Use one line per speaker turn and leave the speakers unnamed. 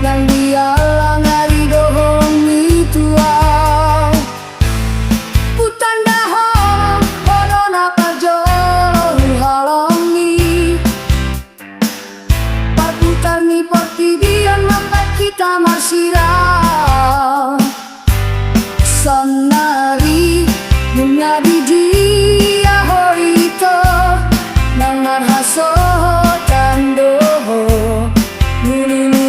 Nang dialang ari dohong itua Putan dahong Ono napa jolo halongi Paputan ni pertidian Mangkat kita masirah Sonari Bunga di dia hoito Nang arhaso